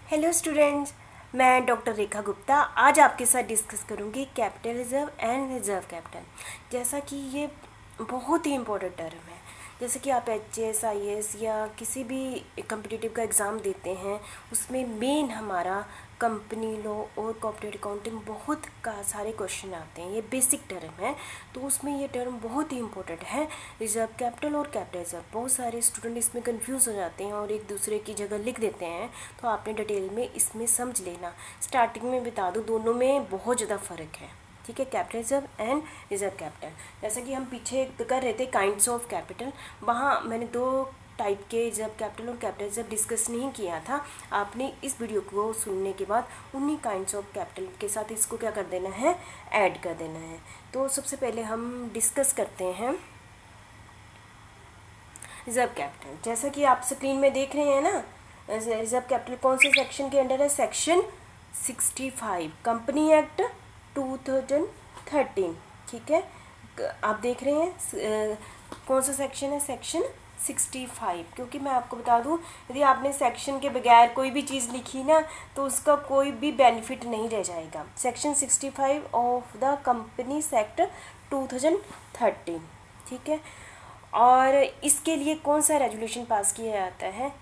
Hello students, मैं doctor Rekha Gupta आज आपके साथ डिस्कस करूंगी capital reserve and reserve capital. जैसा कि ये बहुत ही इम्पोर्टेंट टर्म है। जैसे कि आप एचएएस आईएएस या किसी भी कम्पिटिटिव का एग्ज़ाम देते हैं, उसमें मेन हमारा कंपनी लॉ और कॉर्पोरेट अकाउंटिंग बहुत का सारे क्वेश्चन आते हैं। ये बेसिक टर्म है, तो उसमें ये टर्म बहुत ही इंपॉर्टेंट है। रिजर्व कैपिटल और कैपिटल रिजर्व, बहुत सारे स्टूडेंट इसमें कंफ्यूज हो जाते हैं और एक दूसरे की जगह लिख देते हैं, तो आपने डिटेल में इसमें समझ लेना। स्टार्टिंग में बता दूँ, दोनों में बहुत ज़्यादा फ़र्क है। ठीक है, capital reserve and reserve capital. जैसा कि हम पीछे कर रहे थे काइंड्स ऑफ कैपिटल, वहाँ मैंने दो टाइप के रिजर्व कैपिटल और कैपिटल रिजर्व डिस्कस नहीं किया था। आपने इस वीडियो को सुनने के बाद उन्हीं काइंड्स ऑफ कैपिटल के साथ इसको क्या कर देना है, ऐड कर देना है। तो सबसे पहले हम डिस्कस करते हैं रिजर्व कैपिटल। जैसा कि आप स्क्रीन में देख रहे हैं ना, रिजर्व कैपिटल कौन से सेक्शन के अंडर है? Section 65 company act 2013। ठीक है, आप देख रहे हैं कौन सा सेक्शन है? सेक्शन 65। क्योंकि मैं आपको बता दूं, यदि आपने सेक्शन के बगैर कोई भी चीज़ लिखी ना, तो उसका कोई भी बेनिफिट नहीं रह जाएगा। Section 65 of the companies act 2013। ठीक है, और इसके लिए कौन सा रेजोल्यूशन पास किया जाता है?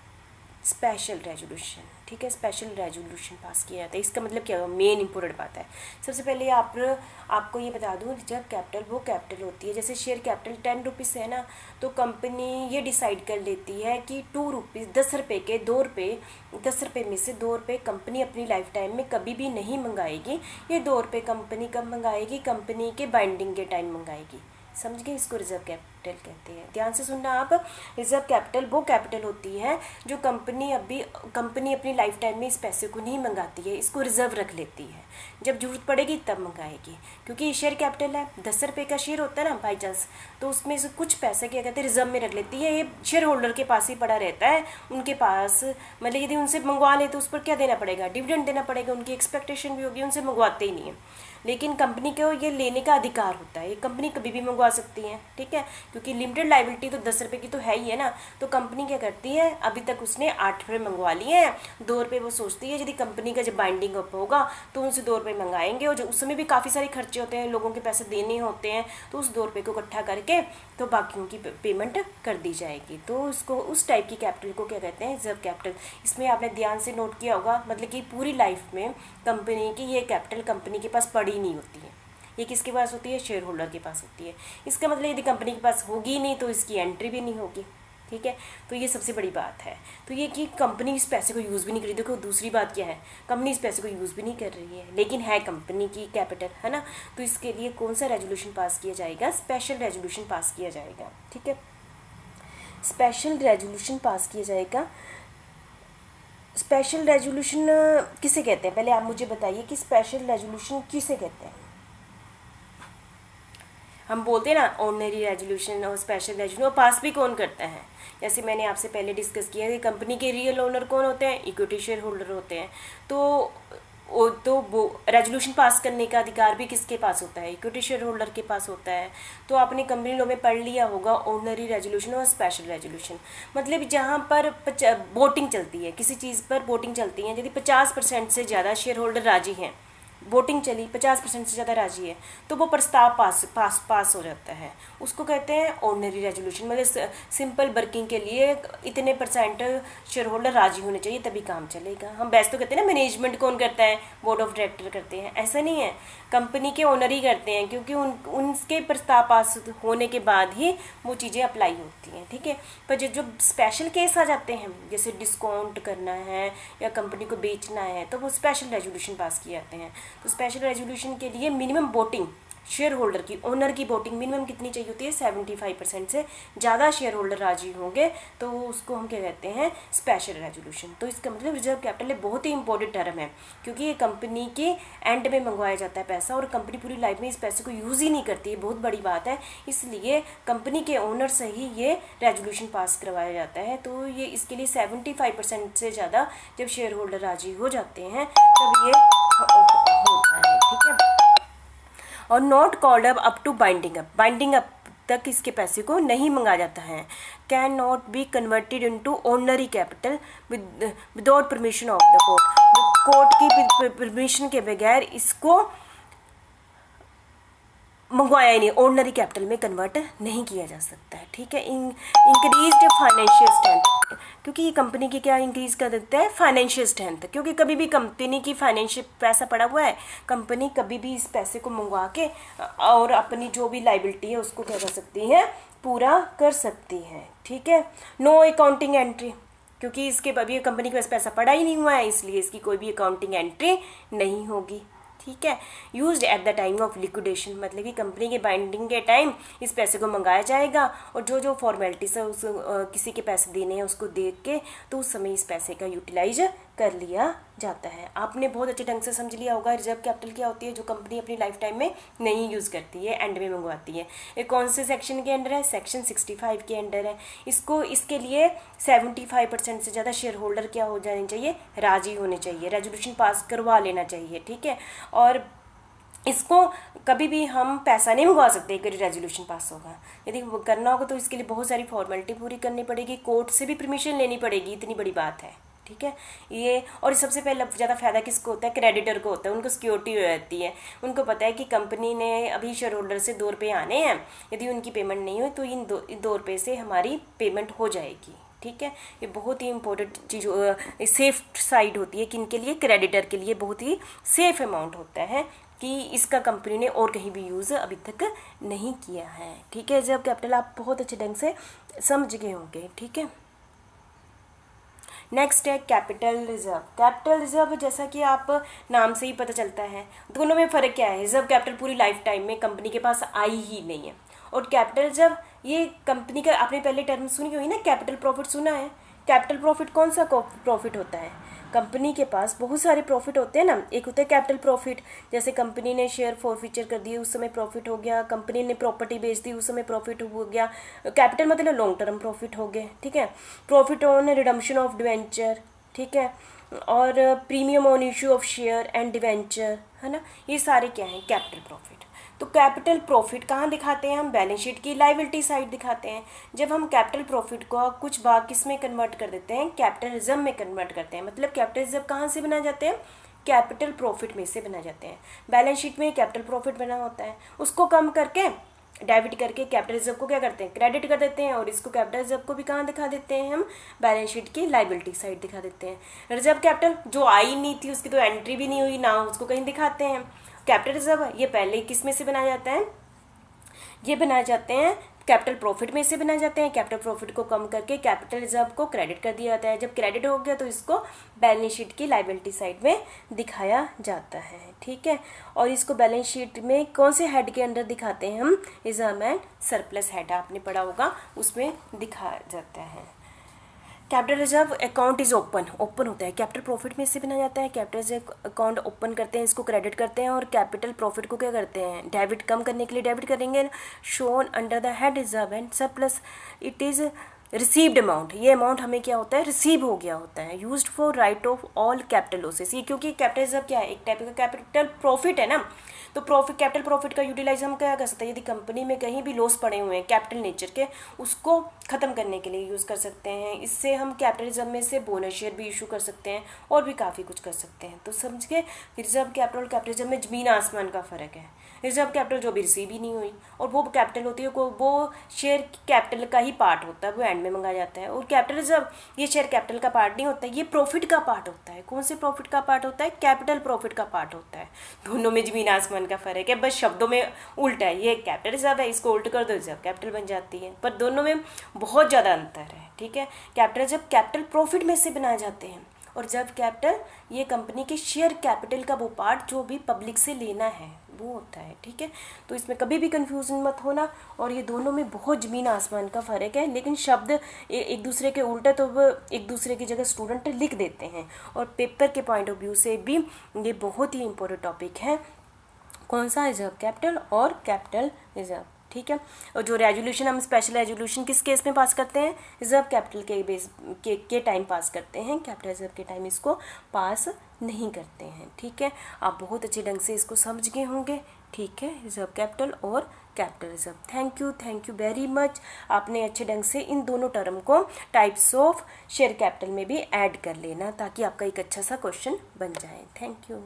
Special resolution. ठीक है, स्पेशल रेजोल्यूशन पास किया जाता है। इसका मतलब क्या होगा? मेन इंपॉर्टेंट बात है। सबसे पहले आपको ये बता दूं, रिजर्व कैपिटल वो कैपिटल होती है, जैसे शेयर कैपिटल 10 रुपीज़ है ना, तो कंपनी ये डिसाइड कर लेती है कि 2 रुपीज़ 10 रुपये के 2 रुपये 10 रुपये में से 2 रुपये कंपनी अपनी लाइफ टाइम में कभी भी नहीं मंगाएगी। ये 2 रुपये कंपनी कब मंगाएगी? कंपनी के बाइंडिंग के टाइम मंगाएगी। समझ गए? इसको रिजर्व कैपिटल कहते हैं। ध्यान से सुनना आप। रिजर्व कैपिटल वो कैपिटल होती है जो कंपनी अपनी लाइफ टाइम में इस पैसे को नहीं मंगाती है, इसको रिजर्व रख लेती है, जब जरूरत पड़ेगी तब मंगाएगी। क्योंकि ये शेयर कैपिटल है, 10 रुपये का शेयर होता है ना बाई चांस, तो उसमें से कुछ पैसे क्या कहते हैं, रिजर्व में रख लेती है। ये शेयर होल्डर के पास ही पड़ा रहता है, उनके पास। मतलब यदि उनसे मंगवा ले तो उस पर क्या देना पड़ेगा? डिविडेंड देना पड़ेगा। उनकी एक्सपेक्टेशन भी होगी, उनसे मंगवाते ही नहीं है। लेकिन कंपनी को ये लेने का अधिकार होता है, ये कंपनी कभी भी मंगवा सकती है। ठीक है, क्योंकि लिमिटेड लाइबिलिटी तो 10 रुपये की तो है ही है ना, तो कंपनी क्या करती है, अभी तक उसने 8 रुपये मंगवा लिए हैं, 2 रुपये वो सोचती है यदि कंपनी का जब बाइंडिंग अप होगा तो उनसे 2 रुपये मंगाएंगे, और उस समय भी काफ़ी सारे खर्चे होते हैं, लोगों के पैसे देने होते हैं, तो उस 2 रुपये को इकट्ठा करके तो बाकियों की पेमेंट कर दी जाएगी। तो उसको, उस टाइप की कैपिटल को क्या कहते हैं? Reserve capital. इसमें आपने ध्यान से नोट किया होगा, मतलब कि पूरी लाइफ में कंपनी की ये कैपिटल कंपनी के पास पड़ी नहीं होती है। ये किसके पास होती है? शेयर होल्डर के पास होती है। इसका मतलब यदि कंपनी के पास होगी नहीं तो इसकी एंट्री भी नहीं होगी। ठीक है, तो ये सबसे बड़ी बात है। तो ये कि कंपनी इस पैसे को यूज़ भी नहीं कर रही। देखो दूसरी बात क्या है, कंपनी इस पैसे को यूज़ भी नहीं कर रही है, लेकिन है कंपनी की कैपिटल, है ना। तो इसके लिए कौन सा रेजोल्यूशन पास किया जाएगा? स्पेशल रेजोल्यूशन पास किया जाएगा। ठीक है, स्पेशल रेजोल्यूशन पास किया जाएगा। स्पेशल रेजोल्यूशन किसे कहते हैं? पहले आप मुझे बताइए कि स्पेशल रेजोल्यूशन किसे कहते हैं। हम बोलते हैं ना ऑर्डिनरी रेजोल्यूशन और स्पेशल रेजोल्यूशन, और पास भी कौन करता है? जैसे मैंने आपसे पहले डिस्कस किया कि कंपनी के रियल ओनर कौन होते हैं? इक्विटी शेयर होल्डर होते हैं। तो वो रेजोल्यूशन पास करने का अधिकार भी किसके पास होता है? इक्विटी शेयर होल्डर के पास होता है। तो आपने कंपनी लॉ में पढ़ लिया होगा ऑर्डिनरी रेजोल्यूशन और स्पेशल रेजोल्यूशन। मतलब जहाँ पर वोटिंग चलती है, किसी चीज़ पर वोटिंग चलती है, यदि 50% से ज़्यादा शेयर होल्डर राजी हैं, वोटिंग चली 50% से ज़्यादा राजी है, तो वो प्रस्ताव पास हो जाता है। उसको कहते हैं ऑर्डिनरी रेजोल्यूशन। मतलब सिंपल वर्किंग के लिए इतने % शेयर होल्डर राजी होने चाहिए तभी काम चलेगा। हम वैसे तो कहते हैं ना मैनेजमेंट कौन करता है? बोर्ड ऑफ डायरेक्टर करते हैं। ऐसा नहीं है, कंपनी के ओनर ही करते हैं, क्योंकि उनके प्रस्ताव पास होने के बाद ही वो चीज़ें अप्लाई होती हैं। ठीक है, पर जो स्पेशल केस आ जाते हैं, जैसे डिस्काउंट करना है या कंपनी को बेचना है, तो वो स्पेशल रेजोल्यूशन पास किए जाते हैं। तो स्पेशल रेजोल्यूशन के लिए मिनिमम वोटिंग, शेयर होल्डर की, ओनर की वोटिंग मिनिमम कितनी चाहिए होती है? 75% से ज़्यादा शेयर होल्डर राजी होंगे तो उसको हम क्या कहते हैं? Special resolution. तो इसका मतलब रिजर्व कैपिटल बहुत ही इंपॉर्टेंट टर्म है, क्योंकि ये कंपनी के एंड में मंगवाया जाता है पैसा, और कंपनी पूरी लाइफ में इस पैसे को यूज़ ही नहीं करती है। बहुत बड़ी बात है, इसलिए कंपनी के ओनर से ही ये रेजोल्यूशन पास करवाया जाता है। तो ये इसके लिए 75% से ज़्यादा जब शेयर होल्डर राजी हो जाते हैं तब ये होता है। ठीक है, और not called up to binding up तक इसके पैसे को नहीं मंगाया जाता है। Can not be converted into ordinary capital without permission of the court. Court की परमिशन के बगैर इसको मंगवाया ही नहीं, ऑर्डिनरी कैपिटल में कन्वर्ट नहीं किया जा सकता है। ठीक है। इंक्रीज्ड फाइनेंशियल स्ट्रेंथ, क्योंकि ये कंपनी की क्या इंक्रीज कर देता है, फाइनेंशियल स्ट्रेंथ। क्योंकि कभी भी कंपनी की फाइनेंशियल पैसा पड़ा हुआ है, कंपनी कभी भी इस पैसे को मंगवा के और अपनी जो भी लाइबिलिटी है उसको क्या कर सकती है, पूरा कर सकती है। ठीक है। नो अकाउंटिंग एंट्री, क्योंकि इसके अभी कंपनी के पास पैसा पड़ा ही नहीं हुआ है, इसलिए इसकी कोई भी अकाउंटिंग एंट्री नहीं होगी। ठीक है। Used at the time of liquidation, मतलब कि कंपनी के बाइंडिंग के टाइम इस पैसे को मंगाया जाएगा और जो जो फॉर्मेलिटीज है उस किसी के पैसे देने हैं उसको देख के तो उस समय इस पैसे का यूटिलाइज कर लिया जाता है। आपने बहुत अच्छे ढंग से समझ लिया होगा रिजर्व कैपिटल क्या होती है, जो कंपनी अपनी लाइफ टाइम में नहीं यूज़ करती है, एंड में मंगवाती है। ये कौन से सेक्शन के अंडर है, सेक्शन 65 के अंडर है। इसके लिए 75% से ज़्यादा शेयर होल्डर क्या हो जाने चाहिए, राजी होने चाहिए, रेजोल्यूशन पास करवा लेना चाहिए। ठीक है। और इसको कभी भी हम पैसा नहीं मंगवा सकते कि रेजोल्यूशन पास होगा। यदि करना होगा तो इसके लिए बहुत सारी फॉर्मेलिटी पूरी करनी पड़ेगी, कोर्ट से भी परमिशन लेनी पड़ेगी, इतनी बड़ी बात है। ठीक है। ये और सबसे पहले ज़्यादा फायदा किसको होता है, क्रेडिटर को होता है, उनको सिक्योरिटी हो जाती है। उनको पता है कि कंपनी ने अभी शेयर होल्डर से 2 रुपये आने हैं, यदि उनकी पेमेंट नहीं हुई तो इन 2 रुपये से हमारी पेमेंट हो जाएगी। ठीक है। ये बहुत ही इंपॉर्टेंट चीज़, सेफ साइड होती है किन के लिए, क्रेडिटर के लिए बहुत ही सेफ अमाउंट होता है कि इसका कंपनी ने और कहीं भी यूज़ अभी तक नहीं किया है। ठीक है। रिजर्व कैपिटल आप बहुत अच्छे ढंग से समझ गए होंगे। ठीक है। नेक्स्ट है कैपिटल रिजर्व। कैपिटल रिजर्व जैसा कि आप नाम से ही पता चलता है, दोनों में फ़र्क क्या है। रिजर्व कैपिटल पूरी लाइफ टाइम में कंपनी के पास आई ही नहीं है, और कैपिटल रिजर्व ये कंपनी का, आपने पहले टर्म सुनी हुई ना, कैपिटल प्रॉफिट सुना है। कैपिटल प्रॉफिट कौन सा प्रॉफिट होता है, कंपनी के पास बहुत सारे प्रॉफिट होते हैं ना। एक होता है कैपिटल प्रॉफिट, जैसे कंपनी ने शेयर फॉरफीचर कर दिए उस समय प्रॉफिट हो गया, कंपनी ने प्रॉपर्टी बेच दी उस समय प्रॉफिट हो गया। कैपिटल मतलब लॉन्ग टर्म प्रॉफिट हो गए। ठीक है। Profit on redemption of debenture, ठीक है, और premium on issue of share and debenture, है ना, ये सारे क्या हैं, कैपिटल प्रॉफिट। तो कैपिटल प्रॉफिट कहाँ दिखाते हैं हम, बैलेंस शीट की लायबिलिटी साइड दिखाते हैं। जब हम कैपिटल प्रॉफिट को कुछ भाग किस में कन्वर्ट कर देते हैं, कैपिटल रिजर्व में कन्वर्ट करते हैं। मतलब कैपिटल रिजर्व कहाँ से बना जाते हैं, कैपिटल प्रॉफिट में से बना जाते हैं। बैलेंस शीट में कैपिटल प्रॉफिट बना होता है, उसको कम करके डेबिट करके कैपिटल रिजर्व को क्या करते हैं, क्रेडिट कर देते हैं, और इसको कैपिटल रिजर्व को भी कहाँ दिखा देते हैं हम, बैलेंस शीट की लायबिलिटी साइड दिखा देते हैं। रिजर्व कैपिटल जो आई नहीं थी, उसकी तो एंट्री भी नहीं हुई ना, उसको कहीं दिखाते हैं। कैपिटल रिजर्व ये पहले किस में से बनाया जाता है, ये बनाए जाते हैं कैपिटल प्रॉफिट में से बनाए जाते हैं। कैपिटल प्रॉफिट को कम करके कैपिटल रिजर्व को क्रेडिट कर दिया जाता है। जब क्रेडिट हो गया तो इसको बैलेंस शीट की लायबिलिटी साइड में दिखाया जाता है। ठीक है। और इसको बैलेंस शीट में कौन से हेड के अंदर दिखाते हैं हम, रिजर्व एंड सरप्लस हेड आपने पढ़ा होगा, उसमें दिखाया जाता है। Capital reserve account is open होता है, कैपिटल प्रॉफिट में से बना जाता है। कैपिटल रिजर्व अकाउंट ओपन करते हैं, इसको क्रेडिट करते हैं, और कैपिटल प्रॉफिट को क्या करते हैं, डेबिट कम करने के लिए डेबिट करेंगे। Shown under the head reserve and surplus, it is received amount, ये अमाउंट हमें क्या होता है, रिसीव हो गया होता है। Used for right of all capital losses, ये क्योंकि कैपिटल रिजर्व क्या है, एक टाइप का कैपिटल प्रॉफिट है ना, तो कैपिटल प्रॉफिट का यूटिलाइज हम क्या कर सकते हैं, यदि कंपनी में कहीं भी लॉस पड़े हुए हैं कैपिटल नेचर के, उसको ख़त्म करने के लिए यूज़ कर सकते हैं। इससे हम कैपिटल रिजर्व में से बोनस शेयर भी इशू कर सकते हैं, और भी काफ़ी कुछ कर सकते हैं। तो समझ के रिजर्व कैपिटल और कैपिटल रिजर्व में ज़मीन आसमान का फ़र्क है। रिजर्व कैपिटल जो भी रिसीव ही नहीं हुई, और वो कैपिटल होती है, वो शेयर कैपिटल का ही पार्ट होता है, वो एंड में मंगाया जाता है। और कैपिटल रिजर्व ये शेयर कैपिटल का पार्ट नहीं होता है, ये प्रॉफिट का पार्ट होता है। कौन से प्रॉफिट का पार्ट होता है, कैपिटल प्रॉफिट का पार्ट होता है। दोनों में ज़मीन आसमान का फ़र्क है, बस शब्दों में उल्टा है। ये कैपिटल रिजर्व है, इसको उल्ट कर दो रिजर्व कैपिटल बन जाती है, पर दोनों में बहुत ज़्यादा अंतर है। ठीक है। कैपिटल रिजर्व कैपिटल प्रॉफिट में से बनाए जाते हैं, और रिजर्व कैपिटल ये कंपनी के शेयर कैपिटल का वो पार्ट जो भी पब्लिक से लेना है वो होता है। ठीक है। तो इसमें कभी भी कंफ्यूजन मत होना, और ये दोनों में बहुत ज़मीन आसमान का फ़र्क है, लेकिन शब्द एक दूसरे के उल्टे तो वो एक दूसरे की जगह स्टूडेंट लिख देते हैं, और पेपर के पॉइंट ऑफ व्यू से भी ये बहुत ही इंपॉर्टेंट टॉपिक है। कौन सा, रिजर्व कैपिटल और कैपिटल रिजर्व। ठीक है। और जो रेजोल्यूशन, हम स्पेशल रेजोल्यूशन किस केस में पास करते हैं, रिजर्व कैपिटल के बेस के टाइम पास करते हैं, कैपिटल रिजर्व के टाइम इसको पास नहीं करते हैं, ठीक है। आप बहुत अच्छे ढंग से इसको समझ गए होंगे, ठीक है, रिजर्व कैपिटल और capital reserve. Thank you very much. आपने अच्छे ढंग से इन दोनों टर्म को टाइप्स ऑफ शेयर कैपिटल में भी ऐड कर लेना ताकि आपका एक अच्छा सा क्वेश्चन बन जाए। Thank you.